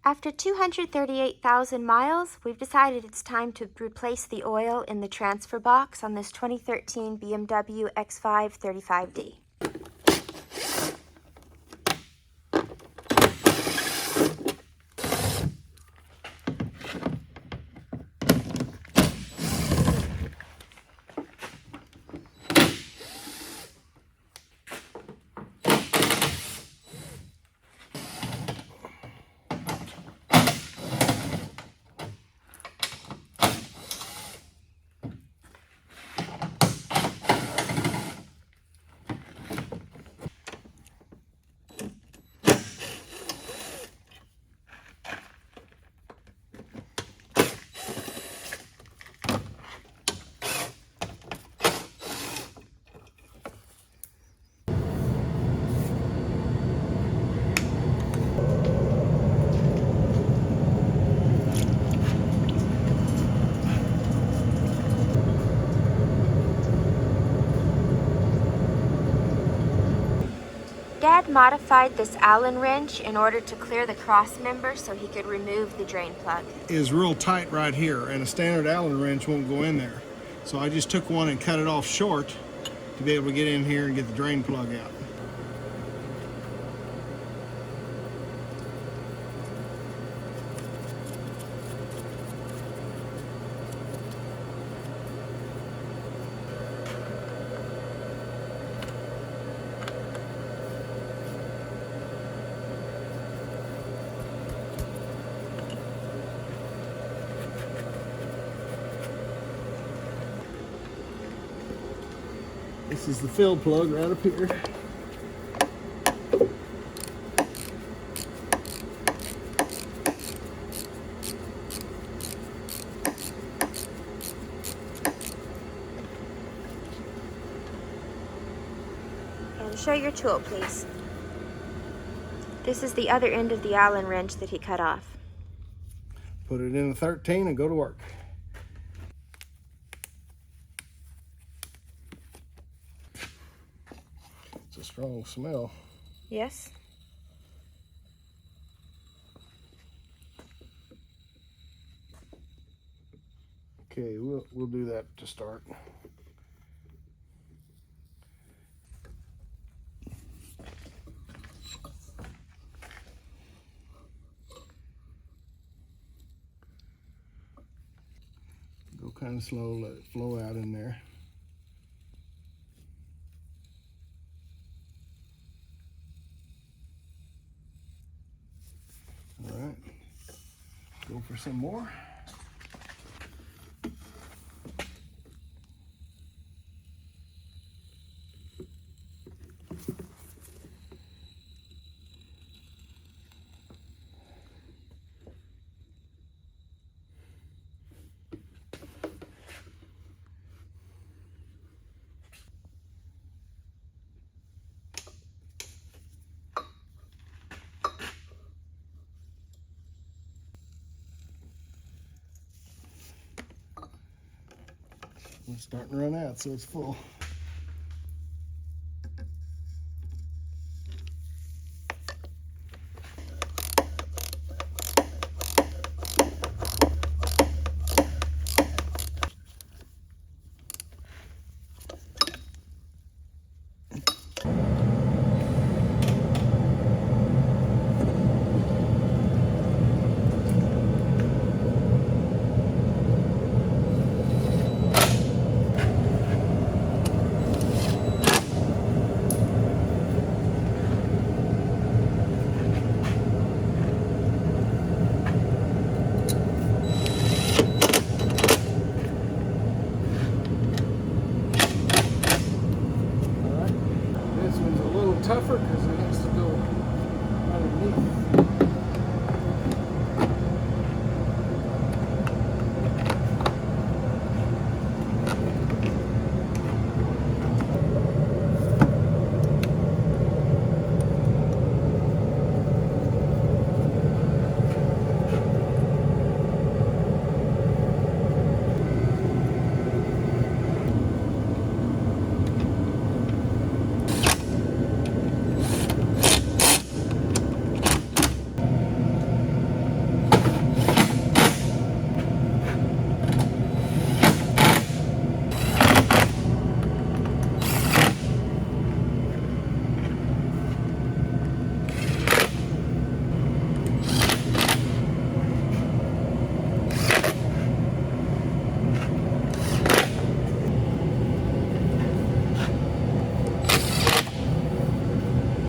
After 238,000 miles, we've decided it's time to replace the oil in the transfer box on this 2013 BMW X5 35D. Dad modified this Allen wrench in order to clear the cross member so he could remove the drain plug. It is real tight right here, and a standard Allen wrench won't go in there. So I just took one and cut it off short to be able to get in here and get the drain plug out. This is the fill plug right up here. And show your tool, please. This is the other end of the Allen wrench that he cut off. Put it in the 13 and go to work. It's a strong smell. Yes. Okay, we'll do that to start. Go kind of slow, let it flow out in there. All right, go for some more. It's starting to run out, so it's full.